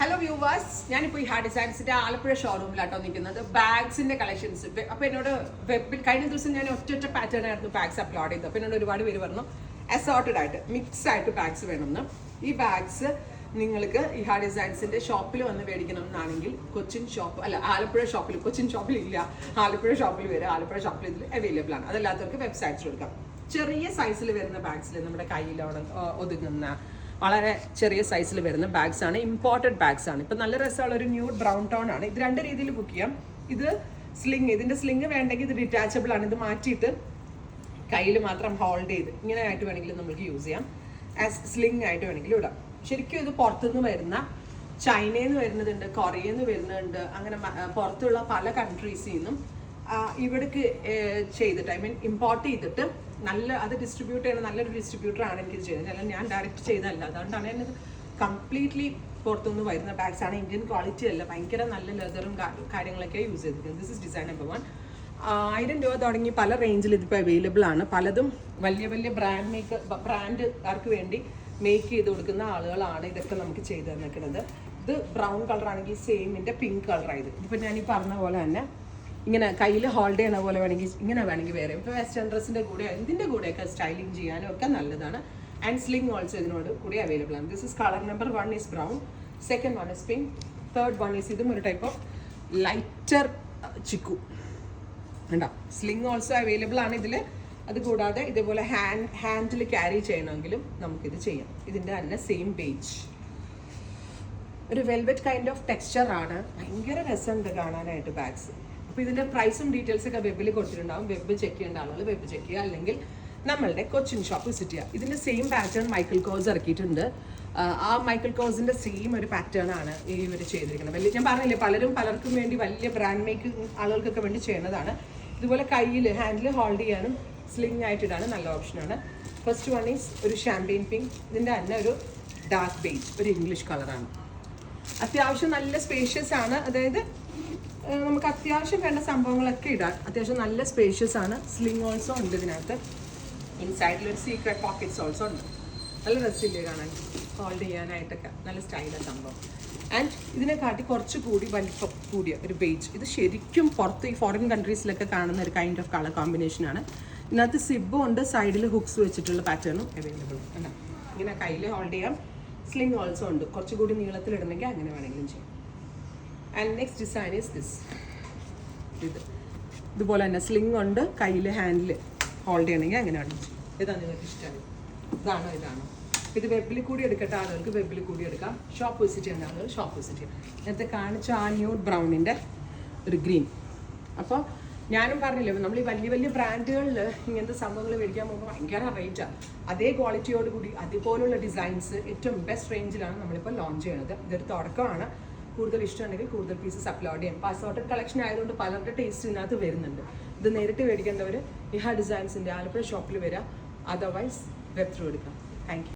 Hello viewers, ഞാനിപ്പോൾ ഈ ഹാ ഡിസൈൻസിന്റെ ആലപ്പുഴ ഷോറൂമിലാട്ടോ നിൽക്കുന്നത്. ബാഗ്സിന്റെ കളക്ഷൻസ്. അപ്പോൾ എന്നോട് വെബിൽ കഴിഞ്ഞ ദിവസം ഞാൻ ഒറ്റ പാറ്റേൺ ആയിരുന്നു ബാഗ്സ് അപ്ലോഡ് ചെയ്തത്. അപ്പോൾ എന്നോട് ഒരുപാട് പേര് പറഞ്ഞു അസോർട്ടഡ് ആയിട്ട് മിക്സ് ആയിട്ട് ബാഗ്സ് വേണമെന്ന്. ഈ ബാഗ്സ് നിങ്ങൾക്ക് ഈ ഹാ ഡിസൈൻസിന്റെ ഷോപ്പിൽ വന്ന് മേടിക്കണം എന്നാണെങ്കിൽ കൊച്ചിൻ ഷോപ്പ് അല്ല ആലപ്പുഴ ഷോപ്പിൽ, കൊച്ചിൻ ഷോപ്പിൽ ഇല്ല, ആലപ്പുഴ ഷോപ്പിൽ വരെ ആലപ്പുഴ ഷോപ്പിൽ ഇതിൽ അവൈലബിൾ ആണ്. അതല്ലാത്തവർക്ക് വെബ്സൈറ്റ്സിൽ കൊടുക്കാം. ചെറിയ സൈസിൽ വരുന്ന ബാഗ്സിൽ നമ്മുടെ കയ്യിലോടെ ഒതുങ്ങുന്ന വളരെ ചെറിയ സൈസിൽ വരുന്ന ബാഗ്സ് ആണ്, ഇമ്പോർട്ടഡ് ബാഗ്സ് ആണ്. ഇപ്പം നല്ല രസമുള്ള ഒരു ന്യൂഡ് ബ്രൗൺ ടോൺ ആണ്. ഇത് രണ്ട് രീതിയിൽ ബുക്ക് ചെയ്യാം. ഇത് സ്ലിങ്, ഇതിൻ്റെ സ്ലിങ് വേണ്ടെങ്കിൽ ഇത് ഡിറ്റാച്ചബിൾ ആണ്. ഇത് മാറ്റിയിട്ട് കയ്യിൽ മാത്രം ഹോൾഡ് ചെയ്ത് ഇങ്ങനെ ആയിട്ട് വേണമെങ്കിലും നമുക്ക് യൂസ് ചെയ്യാം. ആസ് സ്ലിങ് ആയിട്ട് വേണമെങ്കിലും ഇടാം. ശരിക്കും ഇത് പുറത്തുനിന്ന് വരുന്ന, ചൈനയിൽ നിന്ന് വരുന്നതുണ്ട്, കൊറിയയിൽ നിന്ന് വരുന്നുണ്ട്, അങ്ങനെ പുറത്തുള്ള പല കൺട്രീസിൽ നിന്നും ഇവിടേക്ക് ചെയ്തിട്ട്, ഐ മീൻ ഇമ്പോർട്ട് ചെയ്തിട്ട് നല്ല അത് ഡിസ്ട്രിബ്യൂട്ട് ചെയ്യുന്ന നല്ലൊരു ഡിസ്ട്രിബ്യൂട്ടറാണ് എനിക്ക് ചെയ്യുന്നത്. അല്ല ഞാൻ ഡയറക്റ്റ് ചെയ്തതല്ല. അതുകൊണ്ടാണ് എന്നത് കംപ്ലീറ്റ്ലി പുറത്തുനിന്ന് വരുന്ന ബാഗ്സ് ആണ്. ഇന്ത്യൻ ക്വാളിറ്റി അല്ല, ഭയങ്കര നല്ല ലെതറും കാര്യങ്ങളൊക്കെ യൂസ് ചെയ്തിരിക്കുന്നത്. This is design number 1. 1000 രൂപ തുടങ്ങി പല റേഞ്ചിൽ ഇതിപ്പോൾ അവൈലബിൾ ആണ്. പലതും വലിയ വലിയ ബ്രാൻഡുകാർക്ക് വേണ്ടി മേക്ക് ചെയ്ത് കൊടുക്കുന്ന ആളുകളാണ് ഇതൊക്കെ നമുക്ക് ചെയ്ത് തന്നിരിക്കുന്നത്. ഇത് ബ്രൗൺ കളറാണെങ്കിൽ സെയിമിൻ്റെ പിങ്ക് കളറായത്. ഇതിപ്പോൾ ഞാൻ ഈ പറഞ്ഞ പോലെ തന്നെ ഇങ്ങനെ കയ്യിൽ ഹോൾഡ് ചെയ്യണ പോലെ വേണമെങ്കിൽ ഇങ്ങനെ വേണമെങ്കിൽ വേറെ ഇപ്പോൾ വെസ്റ്റേൺ ഡ്രസ്സിൻ്റെ കൂടെ ഇതിൻ്റെ കൂടെയൊക്കെ സ്റ്റൈലിങ് ചെയ്യാനും ഒക്കെ നല്ലതാണ്. ആൻഡ് സ്ലിംഗ് ഓൾസോ ഇതിനോട് കൂടി അവൈലബിൾ ആണ്. This is colour number 1 is brown, second 1 is pink, third 1 is ഇതും ഒരു ടൈപ്പ് ഓഫ് ലൈറ്റർ ചിക്കു. ഉണ്ടോ? സ്ലിംഗ് ഓൾസോ അവൈലബിൾ ആണ് ഇതിൽ. അതുകൂടാതെ ഇതേപോലെ ഹാൻഡിൽ ക്യാരി ചെയ്യണമെങ്കിലും നമുക്കിത് ചെയ്യാം. ഇതിൻ്റെ തന്നെ സെയിം പേജ്, ഒരു വെൽവെറ്റ് കൈൻഡ് ഓഫ് ടെക്സ്ചർ ആണ്. ഭയങ്കര രസമുണ്ട് കാണാനായിട്ട് ബാഗ്സ്. അപ്പോൾ ഇതിൻ്റെ പ്രൈസും ഡീറ്റെയിൽസൊക്കെ വെബിൽ കൊടുത്തിട്ടുണ്ടാവും. വെബ് ചെക്ക് ചെയ്യേണ്ട ആളുകൾ വെബ് ചെക്ക് ചെയ്യുക, അല്ലെങ്കിൽ നമ്മളുടെ കൊച്ചിൻ ഷോപ്പ് വിസിറ്റ് ചെയ്യുക. ഇതിൻ്റെ സെയിം പാറ്റേൺ മൈക്കിൾ കോസ് ഇറക്കിയിട്ടുണ്ട്. ആ മൈക്കിൾ കോസിൻ്റെ സെയിം ഒരു പാറ്റേൺ ആണ് ഇവർ ചെയ്തിരിക്കുന്നത്. വലിയ ഞാൻ പറഞ്ഞില്ലേ, പലർക്കും വേണ്ടി വലിയ ബ്രാൻഡ് മേക്ക് ആളുകൾക്കൊക്കെ വേണ്ടി ചെയ്യുന്നതാണ്. ഇതുപോലെ കയ്യിൽ ഹാൻഡിൽ ഹോൾഡ് ചെയ്യാനും സ്ലിംഗ് ആയിട്ടിടാണ് നല്ല ഓപ്ഷനാണ്. ഫസ്റ്റ് 1 ഈസ് ഒരു ഷാമ്പെയിൻ പിങ്ക്. ഇതിൻ്റെ തന്നെ ഒരു ഡാർക്ക് ബേജ്, ഒരു ഇംഗ്ലീഷ് കളറാണ്. അത്യാവശ്യം നല്ല സ്പേഷ്യസ് ആണ്. അതായത് നമുക്ക് അത്യാവശ്യം വേണ്ട സംഭവങ്ങളൊക്കെ ഇടാം. അത്യാവശ്യം നല്ല സ്പേഷ്യസ് ആണ്. സ്ലിംഗ് ഓൾസോ ഉണ്ട് ഇതിനകത്ത്. ഇൻസൈഡിലൊരു സീക്രട്ട് പോക്കറ്റ്സ് ഓൾസോ ഉണ്ട്. നല്ല രസമില്ലേ കാണാൻ, ഹോൾഡ് ചെയ്യാനായിട്ടൊക്കെ നല്ല സ്റ്റൈലാണ് സംഭവം. ആൻഡ് ഇതിനെ കാട്ടി കുറച്ചുകൂടി വലിപ്പം കൂടിയ ഒരു ബേജ്. ഇത് ശരിക്കും പുറത്ത് ഈ ഫോറിൻ കൺട്രീസിലൊക്കെ കാണുന്ന ഒരു കൈൻഡ് ഓഫ് കളർ കോമ്പിനേഷനാണ്. ഇതിനകത്ത് സിബും ഉണ്ട്, സൈഡിൽ ഹുക്സ് വെച്ചിട്ടുള്ള പാറ്റേണും അവൈലബിൾ ആണ്. ഇങ്ങനെ കയ്യിൽ ഹോൾഡ് ചെയ്യാം. സ്ലിംഗ് ഓൾസോ ഉണ്ട്. കുറച്ചുകൂടി നീളത്തിലിടണമെങ്കിൽ അങ്ങനെ വേണമെങ്കിലും ചെയ്യാം. And next design is this. ഇതുപോലെ തന്നെ സ്ലിംഗ് ഉണ്ട്, കയ്യിൽ ഹാൻഡിൽ ഹോൾഡ് ചെയ്യണമെങ്കിൽ അങ്ങനെ വേണമെങ്കിൽ ചെയ്യും. ഇതാണ് നിങ്ങൾക്ക് ഇഷ്ടമായി? ഇതാണോ? ഇത് വെബിൽ കൂടി എടുക്കട്ടെ ആളുകൾക്ക് വെബിൽ കൂടി എടുക്കാം. ഷോപ്പ് വിസിറ്റ് ചെയ്യുന്ന ആളുകൾ ഷോപ്പ് വിസിറ്റ് ചെയ്യാം. നേരത്തെ കാണിച്ച ആ ന്യൂഡ് ബ്രൗണിൻ്റെ ഒരു ഗ്രീൻ. അപ്പോൾ ഞാനും പറഞ്ഞില്ലേ, നമ്മൾ ഈ വലിയ വലിയ ബ്രാൻഡുകളിൽ ഇങ്ങനത്തെ സംഭവങ്ങൾ മേടിക്കാൻ പോകുമ്പോൾ ഭയങ്കര റേറ്റാണ്. അതേ ക്വാളിറ്റിയോട് കൂടി അതുപോലുള്ള ഡിസൈൻസ് ഏറ്റവും ബെസ്റ്റ് റേഞ്ചിലാണ് നമ്മളിപ്പോൾ ലോഞ്ച് ചെയ്യുന്നത്. ഇതൊരു തുടക്കമാണ്. കൂടുതൽ ഇഷ്ടമുണ്ടെങ്കിൽ കൂടുതൽ പീസസ് അപ്ലോഡ് ചെയ്യാം. പാസ്പോർട്ടഡ് കളക്ഷൻ ആയതുകൊണ്ട് പലരുടെ ടേസ്റ്റ് ഇതിനകത്ത് വരുന്നുണ്ട്. ഇത് നേരിട്ട് മേടിക്കേണ്ടവർ ഈ ഹാ ഡിസൈൻസിൻ്റെ ആലപ്പുഴ ഷോപ്പിൽ വരിക, അതർവൈസ് വെബ് ത്രൂ എടുക്കാം. Thank you.